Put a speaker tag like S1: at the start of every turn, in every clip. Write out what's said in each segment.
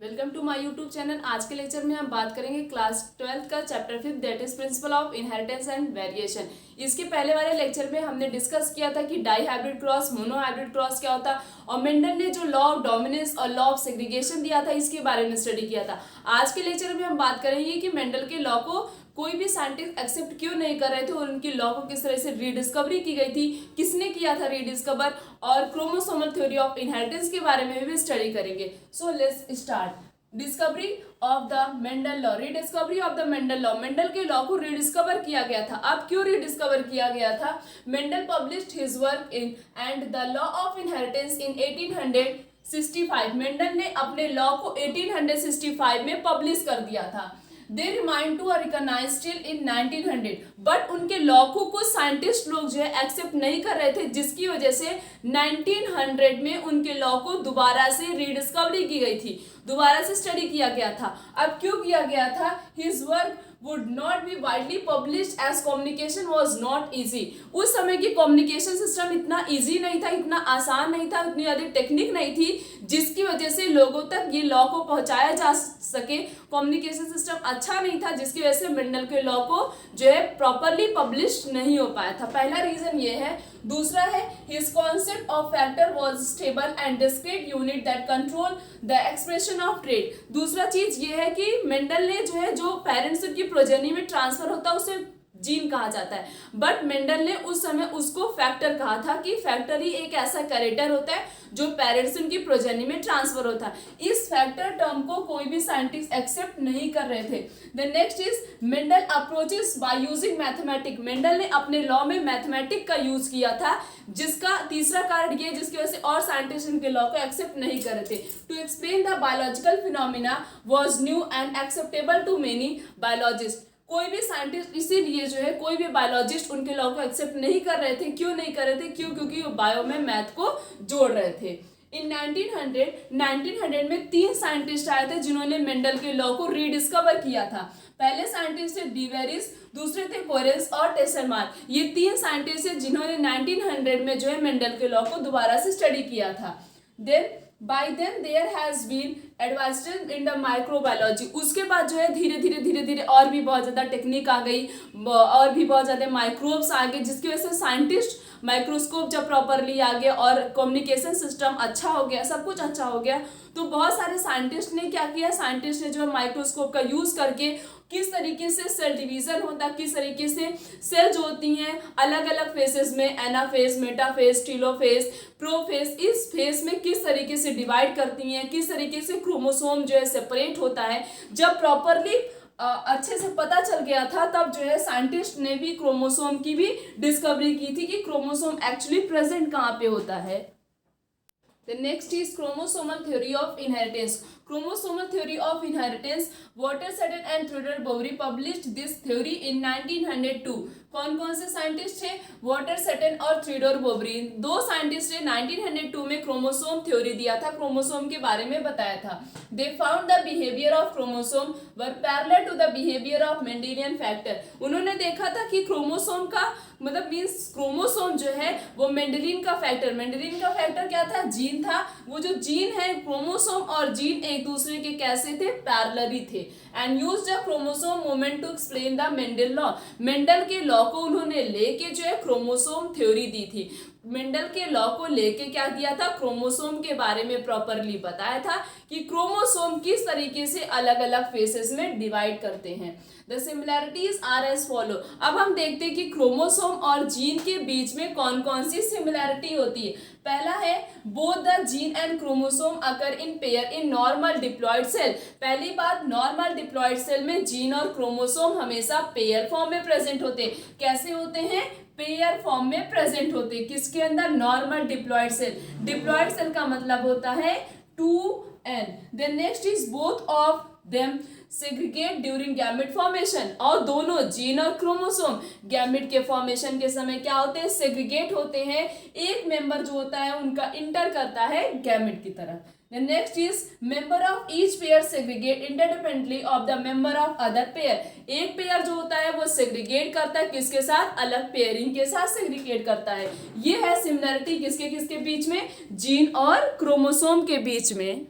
S1: Welcome to my YouTube channel. आज के lecture में हम बात करेंगे क्लास 12 का chapter 5 that is principle of inheritance and variation. इसके पहले वाले लेक्चर में हमने डिस्कस किया था कि dihybrid cross, monohybrid cross क्या होता है और मेंडल ने जो लॉ ऑफ डोमिनेंस और लॉ ऑफ सेग्रीगेशन दिया था इसके बारे में स्टडी किया था। आज के लेक्चर में हम बात करेंगे कि मेंडल के लॉ को कोई भी साइंटिस्ट एक्सेप्ट क्यों नहीं कर रहे थे और उनकी लॉ को किस तरह से रीडिस्कवरी की गई थी, किसने किया था रीडिस्कवर, और क्रोमोसोमल थ्योरी ऑफ इनहेरिटेंस के बारे में भी स्टडी करेंगे। So let's start. Discovery of the Mendel law, rediscovery of the Mendel law. Mendel के लॉ को रीडिस्कवर किया गया था। अब क्यों रीडिस्कवर किया गया था? Mendel published his work in and the law of inheritance in 1865। Mendel ने अपने लॉ को 1865 में पब्लिश कर दिया था। They remind to recognise still in 1900, but उनके लॉ को कुछ साइंटिस्ट लोग जो है एक्सेप्ट नहीं कर रहे थे, जिसकी वजह से 1900 में उनके लॉ को दोबारा से रीडिस्कवरी की गई थी, दोबारा से स्टडी किया गया था। अब क्यों किया गया था? His work would not be widely published as communication was not easy। उस समय की कम्युनिकेशन सिस्टम इतना इजी नहीं था, इतना आसान नहीं था, उतनी ज़्यादा टेक्निक नहीं थी जिसकी वजह से लोगों तक ये लॉ को पहुंचाया जा सके। कम्युनिकेशन सिस्टम अच्छा नहीं था जिसकी वजह से मेंडल के लॉ को जो है प्रॉपरली पब्लिश नहीं हो पाया था। पहला रीजन ये है। दूसरा है his concept of factor was stable and discrete unit that control the expression of trade. दूसरा चीज ये है कि मेंडल ने जो है जो पेरेंट्स की प्रोजेनी में ट्रांसफर होता है उसे जीन कहा जाता है, बट मेंडल ने उस समय उसको फैक्टर कहा था कि फैक्टर ही एक ऐसा कैरेक्टर होता है जो पेरेंट्स की प्रोजेनी में ट्रांसफर होता है। इस फैक्टर टर्म को कोई भी साइंटिस्ट एक्सेप्ट नहीं कर रहे थे। The next is Mendel approaches by using mathematic. Mendel ने अपने लॉ में मैथमेटिक का यूज किया था, जिसका तीसरा कारण ये जिसकी वजह से और साइंटिस्ट इनके लॉ को एक्सेप्ट नहीं कर रहे थे। To explain the biological phenomena was new and acceptable to many biologist. कोई भी साइंटिस्ट, इसीलिए जो है कोई भी बायोलॉजिस्ट उनके लॉ को एक्सेप्ट नहीं कर रहे थे। क्यों नहीं कर रहे थे? क्योंकि वो बायो में मैथ को जोड़ रहे थे। इन 1900 में 3 साइंटिस्ट आए थे जिन्होंने मेंडल के लॉ को रीडिस्कवर किया था। पहले साइंटिस्ट थे डिवेरिस, दूसरे थे कोरेंस और टेसेलमार। ये 3 साइंटिस्ट थे जिन्होंने 1900 में जो है मेंडल के लॉ को दोबारा से स्टडी किया था। Then by then there has been advancement in the microbiology। उसके बाद जो है धीरे धीरे और भी बहुत ज़्यादा टेक्निक आ गई और भी बहुत ज़्यादा माइक्रोब्स आ गए, जिसकी वजह से साइंटिस्ट माइक्रोस्कोप जब प्रॉपरली आ गया और कम्युनिकेशन सिस्टम अच्छा हो गया, सब कुछ अच्छा हो गया, तो बहुत सारे साइंटिस्ट ने क्या किया? साइंटिस्ट ने जो है माइक्रोस्कोप का यूज़ करके किस तरीके से सेल डिवीजन होता है, किस तरीके से सेल जो होती हैं अलग अलग फेसेस में, एनाफेज, मेटाफेज, टीलोफेज, प्रोफेज, इस फेज में किस तरीके से डिवाइड करती हैं, किस तरीके से क्रोमोसोम जो है सेपरेट होता है। जब प्रॉपरली अच्छे से पता चल गया था तब जो है साइंटिस्ट ने भी क्रोमोसोम की भी डिस्कवरी की थी कि क्रोमोसोम एक्चुअली प्रेजेंट कहाँ पे होता है। The next is chromosomal theory of inheritance. Chromosomal theory of inheritance. Walter Sutton and Theodore Boveri published this theory in 1902. कौन कौन से साइंटिस्ट थे? वॉटर सटन और थ्योडोर बोवरी। 2 साइंटिस्ट ने 1902 में क्रोमोसोम थ्योरी दिया था, क्रोमोसोम के बारे में बताया था। They found the behaviour of chromosome were parallel to the behaviour of Mendelian factor. उन्होंने देखा था कि क्रोमोसोम का मतलब मीन्स क्रोमोसोम जो है वो मेंडेलियन का फैक्टर क्या था? जीन था। वो जो जीन है, क्रोमोसोम और जीन एक दूसरे के कैसे थे? पैरेलली थे। And use the chromosome movement to explain the Mendel law. Mendel के लॉ को उन्होंने लेके जो है क्रोमोसोम थ्योरी दी थी। मेंडल के लॉ को लेके क्या दिया था? क्रोमोसोम के बारे में प्रॉपरली बताया था कि क्रोमोसोम किस तरीके से अलग अलग फेसेस में डिवाइड करते हैं। The similarities are as follow. अब हम देखते हैं कि क्रोमोसोम और जीन के बीच में कौन कौन सी सिमिलैरिटी होती है। पहला है both the gene and chromosome occur in pair in normal diploid cell. पहली बात, नॉर्मल डिप्लॉयड सेल में जीन और क्रोमोसोम हमेशा पेयर फॉर्म में प्रेजेंट होते हैं। कैसे होते हैं? पेयर फॉर्म में प्रेजेंट होते हैं। किसके अंदर? Normal diploid cell. Diploid cell का मतलब होता है 2n। Then next is both of them segregate during gamete formation. और दोनों जीन और क्रोमोसोम गैमेट के फॉर्मेशन के समय क्या होते हैं? सेग्रीगेट होते हैं। एक मेंबर जो होता है उनका इंटर करता है गैमेट की तरफ। The next is member of each pair segregate independently of the member of other pair। एक पेयर जो होता है वो सेग्रीगेट करता है किसके साथ? अलग पेयरिंग के साथ सेग्रीगेट करता है। ये है सिमिलरिटी किसके किसके बीच में? जीन और क्रोमोसोम के बीच में।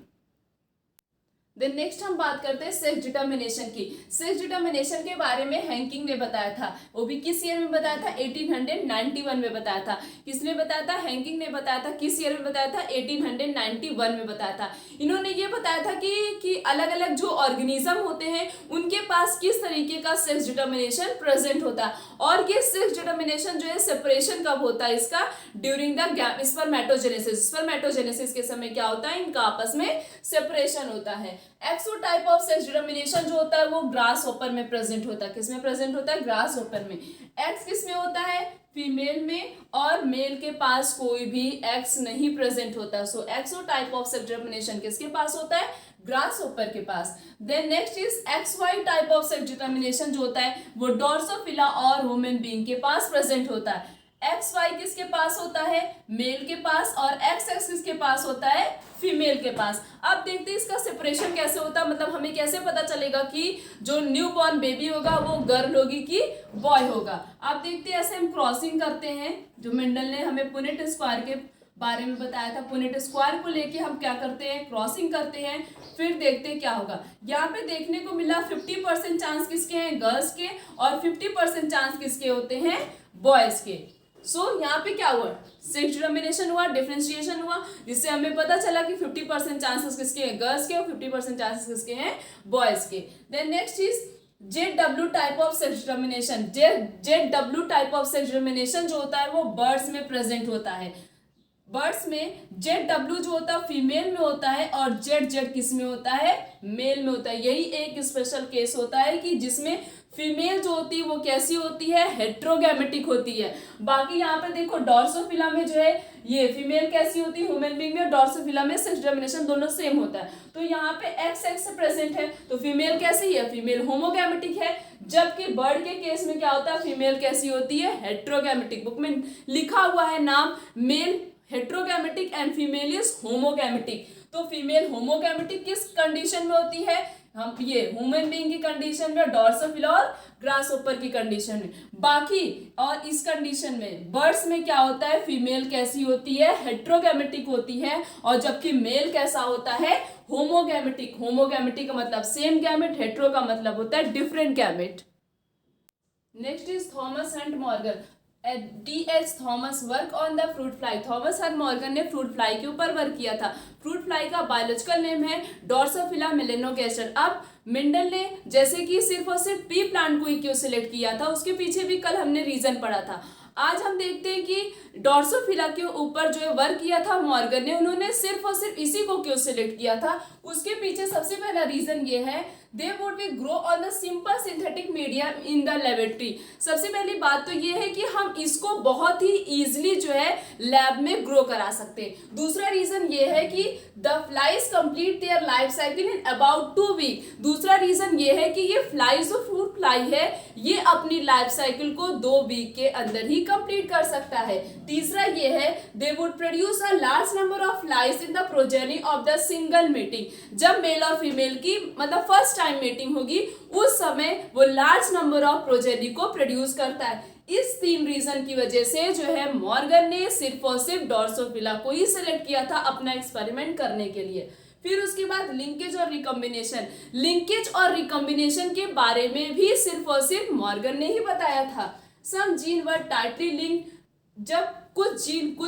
S1: देन नेक्स्ट हम बात करते हैं सेक्स डिटर्मिनेशन की। सेक्स डिटर्मिनेशन के बारे में हैंकिंग ने बताया था, वो भी किस ईयर में बताया था, 1891 में बताया था। किसने बताया था, हैंकिंग ने बताया था। किस ईयर में बताया था, 1891 में बताया था। इन्होंने ये बताया था कि अलग अलग जो ऑर्गेनिज्म होते हैं उनके पास किस तरीके का सेक्स डिटर्मिनेशन प्रेजेंट होता है, और ये सेक्स डिटर्मिनेशन जो है सेपरेशन कब होता है इसका, ड्यूरिंग द स्पर्मेटोजेनेसिस। स्पर्मेटोजेनेसिस के समय क्या होता है, इनका आपस में सेपरेशन होता है। एक्सो टाइप ऑफ सेक्स डिटर्मिनेशन जो होता है वो ग्रास होपर में प्रेजेंट होता है। किसमें प्रेजेंट होता है, ग्रास होपर में। एक्स किसमें होता है, फीमेल में, और मेल के पास कोई भी एक्स नहीं प्रेजेंट होता। So XO type of sex determination किसके पास होता है, ग्रास होपर के पास। Then next is X Y type of sex determination जो होता है वो ड्रोसोफिला और ह्यूमन बीइंग के पास प्रेजेंट होता है। एक्स वाई किसके पास होता है, मेल के पास, और एक्स एक्स किसके पास होता है, फीमेल के पास। अब देखते हैं इसका सेपरेशन कैसे होता है, मतलब हमें कैसे पता चलेगा कि जो न्यू बॉर्न बेबी होगा वो गर्ल होगी कि बॉय होगा। आप देखते हैं ऐसे हम क्रॉसिंग करते हैं, जो मेंडल ने हमें पुनेट स्क्वायर के बारे में बताया था। पुनेट स्क्वायर को लेके हम क्या करते हैं, क्रॉसिंग करते हैं, फिर देखते हैं क्या होगा। यहाँ पे देखने को मिला 50% चांस किसके हैं, गर्ल्स के, और 50% चांस किसके होते हैं, बॉयज के। यहाँ पे क्या हुआ, सेक्स डिटर्मिनेशन हुआ, डिफरेंशिएशन हुआ, जिससे हमें पता चला कि 50% चांसेस किसके हैं, गर्ल्स के, और 50% चांसेस किसके हैं, बॉयज के। Then next is ZW type of sex determination. ZW type of sex determination जो होता है वो बर्ड्स में प्रेजेंट होता है। बर्ड्स में जेडब्ल्यू जो होता है फीमेल में होता है, और जेड जेड किस में होता है, मेल में होता है। यही एक स्पेशल केस होता है कि जिसमें फीमेल जो होती है वो कैसी होती है, हेट्रोगैमेटिक होती है। बाकी यहाँ पे देखो डॉर्सोफिला में जो है ये फीमेल कैसी होती है, ह्यूमन बीइंग में, और डॉर्सोफिला में सेक्स डिटर्मिनेशन दोनों सेम होता है। तो यहाँ पे एक्स एक्स प्रेजेंट है, तो फीमेल कैसी है, फीमेल होमोगैमेटिक है। जबकि बर्ड के केस में क्या होता है, फीमेल कैसी होती है, हेट्रोगैमेटिक। बुक में लिखा हुआ है नाम, male heterogametic and female is homogametic. तो फीमेल होमोगैमेटिक किस कंडीशन में होती है, हम ये ह्यूमन बीइंग की कंडीशन में, डॉर्सोफिला और ग्रासहोपर की कंडीशन में। बाकी और इस कंडीशन में बर्ड्स में क्या होता है, फीमेल कैसी होती है, हेट्रोगैमेटिक होती है, और जबकि मेल कैसा होता है, होमोगैमेटिक। होमोगैमेटिक का मतलब सेम गैमेट, हेट्रो का मतलब होता है different gamete. Next is Thomas and Morgan. D.H. Thomas work on the fruit fly. Thomas and Morgan ने फ्रूट फ्लाई के ऊपर वर्क किया था। फ्रूट फ्लाई का बायोलॉजिकल नेम है डॉर्सोफिला मेलेनोगैस्टर। अब मेंडल ने जैसे कि सिर्फ और सिर्फ पी प्लांट को ही क्यों सिलेक्ट किया था, उसके पीछे भी कल हमने रीजन पढ़ा था। आज हम देखते हैं कि डॉर्सोफिला के ऊपर जो है वर्क किया था मॉर्गन ने, उन्होंने सिर्फ और सिर्फ इसी को क्यों सिलेक्ट किया था, उसके पीछे सबसे पहला रीजन ये है, they would be grow on the simple synthetic medium in the laboratory. सबसे पहली बात तो ये है कि हम इसको बहुत ही इजीली जो है लैब में ग्रो करा सकते हैं। दूसरा रीजन ये है कि the flies complete their life cycle in about 2 week. दूसरा रीजन ये है कि ये फ्लाई जो फ्रूट फ्लाई है ये अपनी लाइफ साइकिल को 2 वीक के अंदर ही कंप्लीट कर सकता है। तीसरा ये है, they would produce a large number of flies in the progeny of the single meeting. जब मेल और फीमेल की मतलब फर्स्ट टाइम मीटिंग होगी उस समय वो लार्ज नंबर ऑफ प्रोजेनी को प्रोड्यूस करता है। इस 3 रीजन की वजह से जो है मॉर्गन ने सिर्फ और सिर्फ डॉर्सोफिला को ही सिलेक्ट किया था अपना एक्सपेरिमेंट करने के लिए। फिर उसके बाद लिंकेज और रिकॉम्बिनेशन। लिंकेज और रिकॉम्बिनेशन के बारे में भी सिर्फ और सिर्फ मॉर्गन ने ही बताया था। सम जीन वर टाइटली लिंक्ड। जब कुछ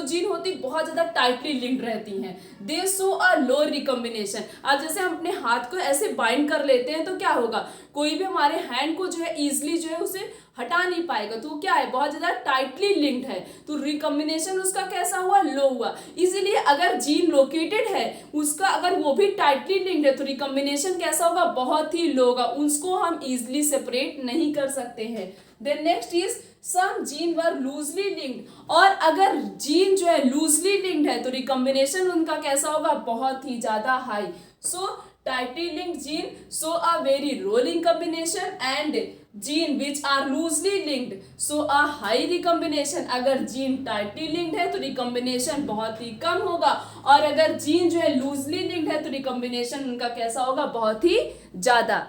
S1: जीन होती बहुत ज्यादा टाइटली लिंक्ड रहती हैं, दे शो अ लो रिकॉम्बिनेशन। अब जैसे हम अपने हाथ को ऐसे बाइंड कर लेते हैं तो क्या होगा, कोई भी हमारे हैंड को जो है इजिली जो है उसे हटा नहीं पाएगा, तो क्या है बहुत ज्यादा टाइटली लिंक्ड है, तो रिकॉम्बिनेशन उसका कैसा हुआ, लो हुआ। इसीलिए अगर जीन लोकेटेड है उसका अगर वो भी टाइटली लिंक्ड है तो रिकॉम्बिनेशन कैसा होगा, बहुत ही लो होगा, उसको हम इजिली सेपरेट नहीं कर सकते हैं। Then next is some gene were loosely linked. और अगर जीन जो है लूजली लिंक्ड है तो रिकॉम्बिनेशन उनका कैसा होगा, बहुत ही ज्यादा high. So tightly linked gene show a very rolling combination and gene which are loosely linked show a high recombination. अगर जीन टाइटली लिंक्ड है तो रिकॉम्बिनेशन बहुत ही कम होगा, और अगर जीन जो है लूजली लिंक्ड है तो रिकॉम्बिनेशन उनका कैसा होगा, बहुत ही ज्यादा।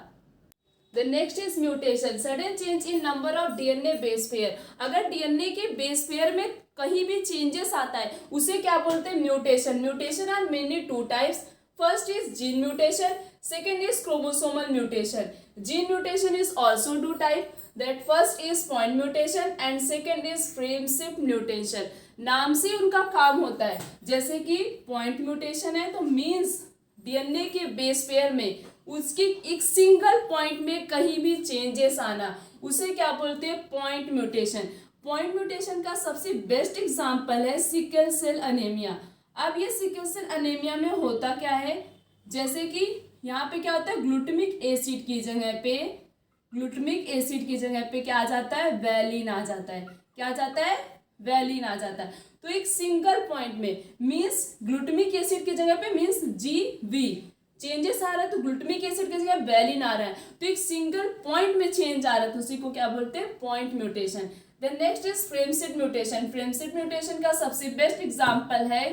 S1: The next is mutation, sudden change in number of DNA base pair। अगर DNA के बेस पेयर में कहीं भी चेंजेस आता है उसे क्या बोलते हैं, mutation. Mutation are mainly 2 types. First is gene mutation, Second is chromosomal mutation. Gene mutation is also two type. That first is point mutation and second is frame shift mutation. नाम से उनका काम होता है. जैसे कि point mutation है तो means डीएनए के बेस पेयर में उसकी एक सिंगल पॉइंट में कहीं भी चेंजेस आना, उसे क्या बोलते हैं? Point mutation. पॉइंट म्यूटेशन का सबसे बेस्ट एग्जांपल है सिकल सेल अनेमिया. अब ये सिकल सेल अनेमिया में होता क्या है, जैसे कि यहाँ पे क्या होता है, ग्लूटामिक एसिड की जगह पे क्या आ जाता है? वैलिन आ जाता है. क्या आ जाता है? वैलिन आ जाता है. तो एक सिंगल पॉइंट में मीन्स ग्लूटामिक एसिड की जगह पे मीन्स GV चेंजेस आ रहा है, तो ग्लूटामिक एसिड की जगह वैलिन आ रहा है, तो एक सिंगल पॉइंट में चेंज आ रहा है, तो उसी को क्या बोलते हैं? Point mutation. Then next is frame shift mutation. Frame shift mutation का सबसे बेस्ट एग्जांपल है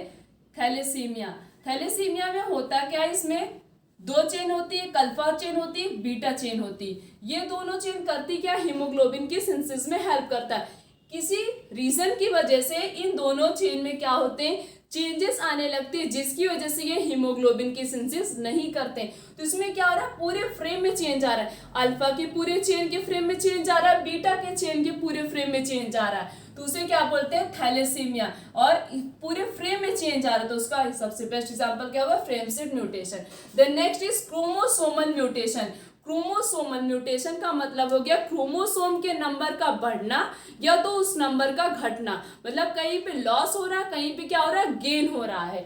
S1: थैलेसीमिया. थैलेसीमिया में होता क्या है, इसमें दो चेन होती है, अल्फा चेन होती है, बीटा चेन होती है. ये दोनों चेन करती क्या? हीमोग्लोबिन की सिंथेसिस में हेल्प करता है. किसी रीजन की वजह से इन दोनों चेन में क्या होते हैं? चेंजेस आने लगते हैं, जिसकी वजह से ये हीमोग्लोबिन की सिंथेसिस नहीं करते. तो इसमें क्या हो रहा है? पूरे फ्रेम में चेंज आ रहा है. अल्फा के पूरे चेन के फ्रेम में चेंज आ रहा है, बीटा के चेन के पूरे फ्रेम में चेंज आ रहा है, तो उसे क्या बोलते हैं? थैलेसीमिया. और पूरे फ्रेम में चेंज आ रहा है, तो उसका सबसे बेस्ट एग्जांपल क्या होगा? Frame shift mutation. Then next is chromosomal mutation. Chromosomal mutation का मतलब हो गया क्रोमोसोम के नंबर का बढ़ना या तो उस नंबर का घटना. मतलब कहीं पे लॉस हो रहा है, कहीं पे क्या हो रहा है? गेन हो रहा है.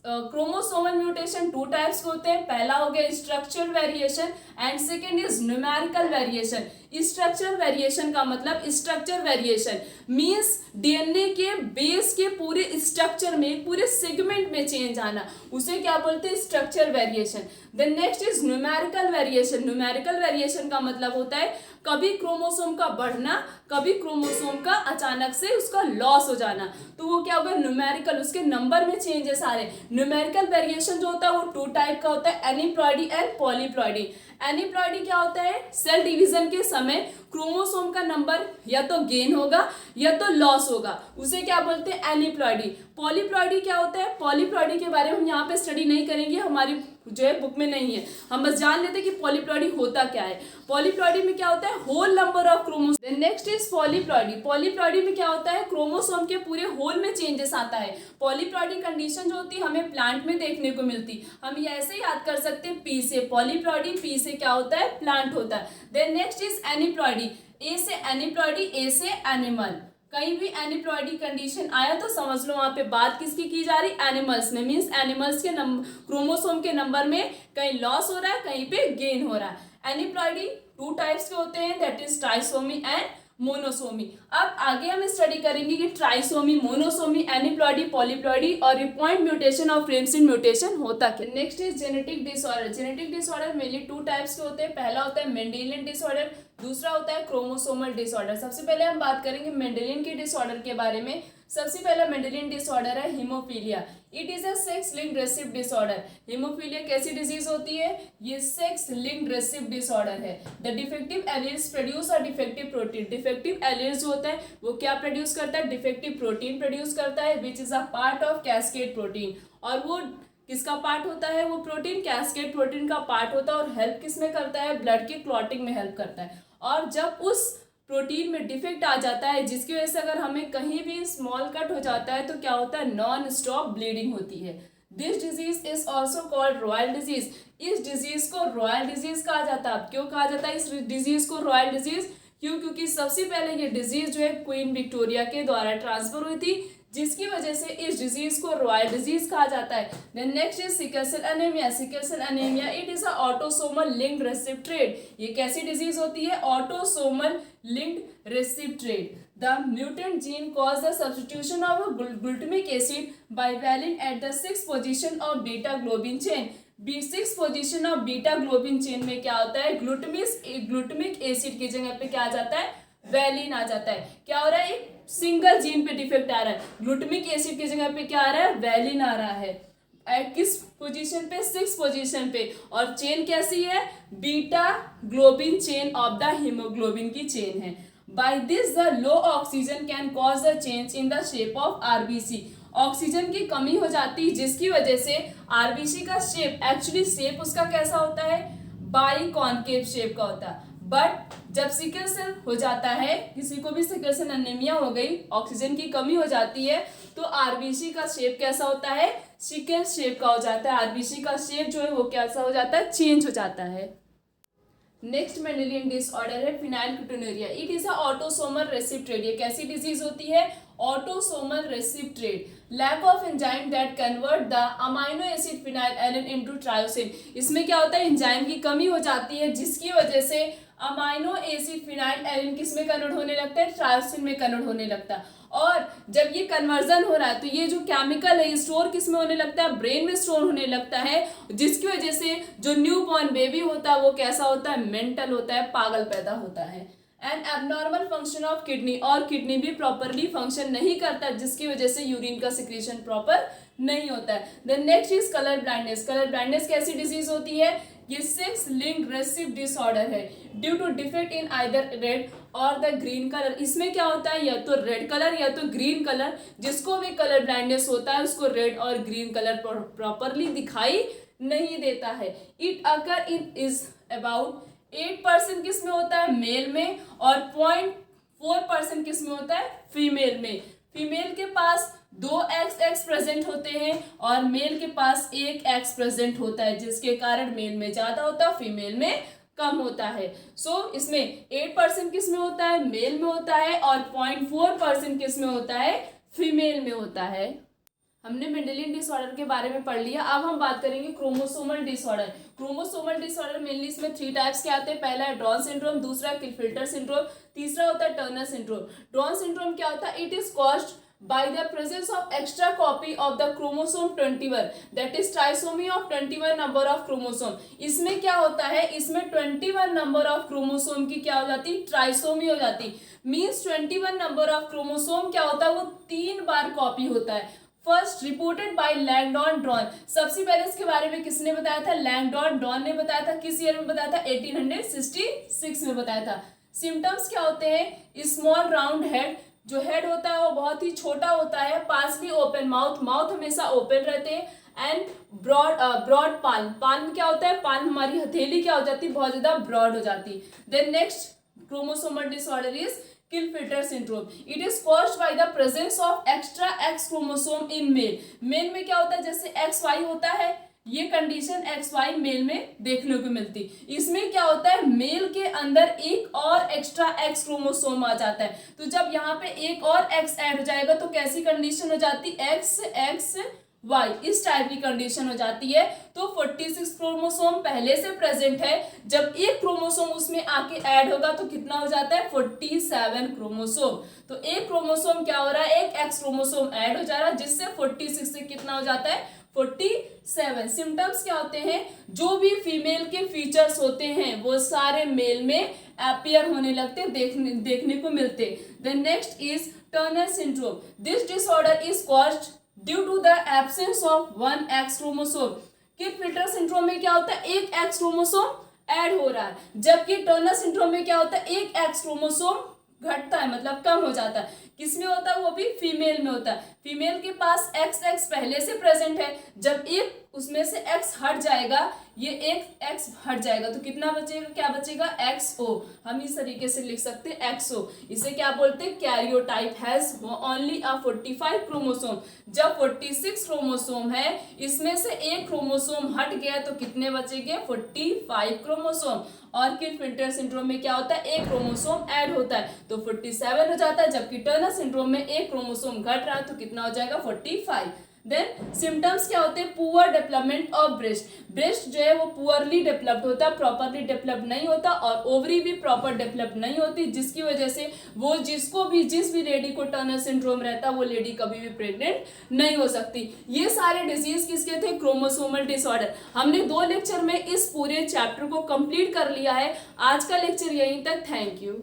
S1: क्रोमोसोमल म्यूटेशन टू टाइप्स के होते हैं. पहला हो गया structural variation and second is numerical variation. Structural variation का मतलब स्ट्रक्चर वेरिएशन मींस डीएनए के बेस के पूरे स्ट्रक्चर में, पूरे सेगमेंट में चेंज आना, उसे क्या बोलते हैं? Structure variation. Then next is numerical variation. Numerical variation का मतलब होता है कभी क्रोमोसोम का बढ़ना, कभी क्रोमोसोम का अचानक से उसका लॉस हो जाना, तो वो क्या होगा? न्यूमेरिकल, उसके नंबर में चेंजेस आ रहे. न्यूमेरिकल वेरिएशन जो होता है वो टू टाइप का होता है, एनीप्लॉइडी एंड पॉलीप्लॉइडी. एनीप्लॉइडी क्या होता है? सेल डिवीजन के समय क्रोमोसोम का नंबर या तो गेन होगा या तो लॉस होगा, उसे क्या बोलते हैं? एनीप्लॉइडी. पॉलीप्लॉइडी क्या होता है? पॉलीप्लॉइडी के बारे में हम यहाँ पे स्टडी नहीं करेंगे, हमारी जो है बुक में नहीं है, हम बस जान लेते हैं कि पॉलीप्लॉइडी होता क्या है. पॉलीप्लॉइडी में क्या होता है? Whole number of chromosome. Next is polyploidy. Polyploidy में क्या होता है? क्रोमोसोम के पूरे होल में चेंजेस आता है. पॉलीप्लॉइडी कंडीशन जो होती है हमें प्लांट में देखने को मिलती. हम ये ऐसे याद कर सकते हैं पी से पॉलीप्लॉइडी, पी से क्या होता है? प्लांट होता है. Then next is aneuploidy. A से एनीप्लॉइडी, ए से एनिमल. कहीं भी एनीप्लॉइडी कंडीशन आया तो समझ लो वहां पे बात किसकी की जा रही? एनिमल्स में. मीन्स एनिमल्स के क्रोमोसोम के नंबर में कहीं लॉस हो रहा है, कहीं पे गेन हो रहा है. एनीप्लॉइडी टू टाइप्स के होते हैं, that is trisomy and monosomy. अब आगे हम स्टडी करेंगे कि ट्राइसोमी, मोनोसोमी, एनीप्लॉइडी, पॉलीप्लॉइडी और पॉइंट म्यूटेशन और फ्रेम शिफ्ट म्यूटेशन होता क्या. Next is genetic disorder. Genetic disorder mainly two types के होते हैं. पहला होता है मेंडेलियन डिसऑर्डर, दूसरा होता है क्रोमोसोमल डिसऑर्डर. सबसे पहले हम बात करेंगे मेंडेलियन के डिसऑर्डर के बारे में. सबसे पहला मेंडेलियन डिसऑर्डर है haemophilia. It is a sex linked recessive disorder. Haemophilia कैसी डिजीज होती है? ये सेक्स लिंक्ड रेसिसिव डिसऑर्डर है. The defective alleles produce a defective protein. Defective alleles जो होता है वो क्या प्रोड्यूस करता है? डिफेक्टिव प्रोटीन प्रोड्यूस करता है, which is a part of cascade protein. और वो किसका पार्ट होता है? वो प्रोटीन कैस्केड प्रोटीन का पार्ट होता है. और हेल्प किस में करता है? ब्लड की क्लॉटिंग में हेल्प करता है. और जब उस प्रोटीन में डिफेक्ट आ जाता है, जिसकी वजह से अगर हमें कहीं भी स्मॉल कट हो जाता है तो क्या होता है? नॉन स्टॉप ब्लीडिंग होती है. This disease is also called royal disease. इस डिजीज को रॉयल डिजीज कहा जाता है. अब क्यों कहा जाता है इस डिजीज को रॉयल डिजीज? क्योंकि सबसे पहले ये डिजीज जो है क्वीन विक्टोरिया के द्वारा ट्रांसफर हुई थी, जिसकी वजह से इस डिजीज को रॉयल डिजीज कहा जाता है. Then next is sickle cell anaemia. Sickle cell anaemia it is a autosomal linked recessive trait. ये कैसी डिजीज होती है? Autosomal linked recessive trait. The mutant gene cause the substitution of glutamic acid by valine at the 6th position of beta globin chain. 6th position of beta globin chain में क्या होता है? Glutamic acid की जगह पे क्या आ जाता है? वैलिन आ जाता है. क्या हो रहा है? एक सिंगल जीन पे डिफेक्ट आ रहा है. ग्लूटामिक एसिड की जगह पे क्या आ रहा है? वैलिन आ रहा है. किस पोजीशन पे? 6th पोजीशन पे. और चेन कैसी है? Beta globin chain of the haemoglobin की चेन है. By this the low oxygen can cause a change in the shape of RBC. Oxygen की कमी हो जाती है, जिसकी वजह से आरबीसी का शेप, एक्चुअली शेप उसका कैसा होता है, बाई कॉन्केव शेप का होता है। बट जब सिकल सेल हो जाता है, किसी को भी सिकल सेल एनीमिया हो गई, ऑक्सीजन की कमी हो जाती है, तो आरबीसी का शेप कैसा होता है, सिकल शेप का हो जाता है। आरबीसी का शेप जो है वो कैसा हो जाता है, चेंज हो जाता है। नेक्स्ट मेंडेलियन डिसऑर्डर है phenylketonuria. It is a autosomal recessive. ये कैसी डिजीज होती है, autosomal recessive, lack of enzyme that convert the amino acid phenylalanine into tyrosine. इसमें क्या होता है, एंजाइम की कमी हो जाती है, जिसकी वजह से अमाइनो एसिड फिनाइलएलिन किस में कन्वर्ट होने लगता है, ट्रायोसिन में कन्वर्ट होने लगता है। और जब ये कन्वर्जन हो रहा है तो ये जो केमिकल है स्टोर किस में होने लगता है, ब्रेन में स्टोर होने लगता है, जिसकी वजह से जो न्यू बॉर्न बेबी होता है वो कैसा होता है, मेंटल होता है, पागल पैदा होता है। And abnormal function of kidney, और किडनी भी प्रॉपरली फंक्शन नहीं करता, जिसकी वजह से यूरिन का सिक्रीशन प्रॉपर नहीं होता है। Then next is colour blindness. Colour blindness कैसी डिजीज होती है, ये सेक्स लिंक्ड रेसिव डिसऑर्डर है due to defect in either red और द ग्रीन कलर। इसमें क्या होता है, या तो रेड कलर या तो ग्रीन कलर, जिसको भी कलर ब्लाइंडनेस होता है उसको रेड और ग्रीन कलर प्रॉपरली दिखाई नहीं देता है। It occur in is about 8% किस में होता है, मेल में, और 0.4% किस में होता है, फीमेल में। फीमेल के पास 2 XX प्रेजेंट होते हैं और मेल के पास 1 X प्रेजेंट होता है, जिसके कारण मेल में ज्यादा होता है, फीमेल में कम होता है। सो इसमें 8% किस में होता है, मेल में होता है, और 0.4% किस में होता है, फीमेल में होता है। हमने मेंडेलियन डिसऑर्डर के बारे में पढ़ लिया। अब हम बात करेंगे chromosomal disorder. Chromosomal disorder mainly इसमें 3 टाइप्स के आते हैं। पहला है ड्रॉन सिंड्रोम, दूसरा क्लिफिल्टर सिंड्रोम, तीसरा होता है टर्नर सिंड्रोम। ड्रॉन सिंड्रोम क्या होता है, it is caused by the presence of extra copy of the chromosome 21, that is trisomy of 21 number of chromosome। इसमें क्या होता है, इसमें 21 number of chromosome की क्या हो जाती, ट्राइसोमी हो जाती। मीन्स 21 number of chromosome क्या होता है, वो 3 बार कॉपी होता है। First reported by Langdon Down. सबसे पहले इसके बारे में किसने बताया था, लैंगडॉन ड्रॉन ने बताया था। किस ईयर में बताया था, 1866 में बताया था। सिम्टम्स क्या होते हैं, स्मॉल राउंड हेड, जो हेड होता है वो बहुत ही छोटा होता है, पार्सली ओपन माउथ, माउथ हमेशा ओपन रहते हैं, एंड ब्रॉड पाल्म। पाल्म क्या होता है, पाल्म हमारी हथेली क्या हो जाती है, बहुत ज्यादा ब्रॉड हो जाती है। Then next chromosomal disorder is Klinefelter syndrome. It is caused by the presence of extra X chromosome in male. Male में क्या होता है, जैसे XY होता है, ये कंडीशन XY मेल में देखने को मिलती। इसमें क्या होता है, मेल के अंदर एक और एक्स्ट्रा X क्रोमोसोम आ जाता है। तो जब यहाँ पे एक और X ऐड हो जाएगा तो कैसी कंडीशन हो जाती, XXY, इस टाइप की कंडीशन हो जाती है। तो 46 क्रोमोसोम पहले से प्रेजेंट है, जब एक क्रोमोसोम उसमें आके ऐड होगा तो कितना हो जाता है, 47 क्रोमोसोम। तो एक क्रोमोसोम क्या हो रहा है, एक X क्रोमोसोम ऐड हो जा रहा है, जिससे 46 से कितना हो जाता है, 47। सिम्टम्स क्या होते हैं, जो भी फीमेल के फीचर्स होते हैं वो सारे मेल में अपीयर होने लगते, देखने को मिलते। Then next is Turner syndrome. This disorder is caused due to the absence of 1 X chromosome. Klinefelter syndrome में क्या होता है, एक X क्रोमोसोम ऐड हो रहा है, जबकि टर्नर सिंड्रोम में क्या होता है, एक X क्रोमोसोम घटता है, मतलब कम हो जाता है। किसमें होता है, वो भी फीमेल में होता है। फीमेल के पास XX पहले से प्रेजेंट है, जब एक उसमें से X हट जाएगा, ये एक X हट जाएगा तो कितना बचेगा, क्या बचेगा, XO। हम इस तरीके से लिख सकते हैं XO। इसे क्या बोलते हैं, karyotype has only a 45 chromosome. जब 46 क्रोमोसोम है, इसमें से एक क्रोमोसोम हट गया तो कितने बचेंगे, 45 क्रोमोसोम। और किलफिल्टर सिंड्रोम में क्या होता है, एक क्रोमोसोम ऐड होता है तो 47 हो जाता है, जबकि टर्नर सिंड्रोम में एक क्रोमोसोम घट रहा है तो कितना हो जाएगा, 45। देन सिम्टम्स क्या होते हैं, poor development of breast. Breast जो है वो पुअरली डेवलप्ड होता है, प्रॉपरली डेवलप नहीं होता, और ओवरी भी प्रॉपर डेवलप नहीं होती, जिसकी वजह से वो जिस भी लेडी को टर्नर सिंड्रोम रहता है वो लेडी कभी भी प्रेग्नेंट नहीं हो सकती। ये सारे डिजीज किसके थे, क्रोमोसोमल डिसऑर्डर। हमने 2 लेक्चर में इस पूरे चैप्टर को कंप्लीट कर लिया है। आज का लेक्चर यहीं तक, थैंक यू।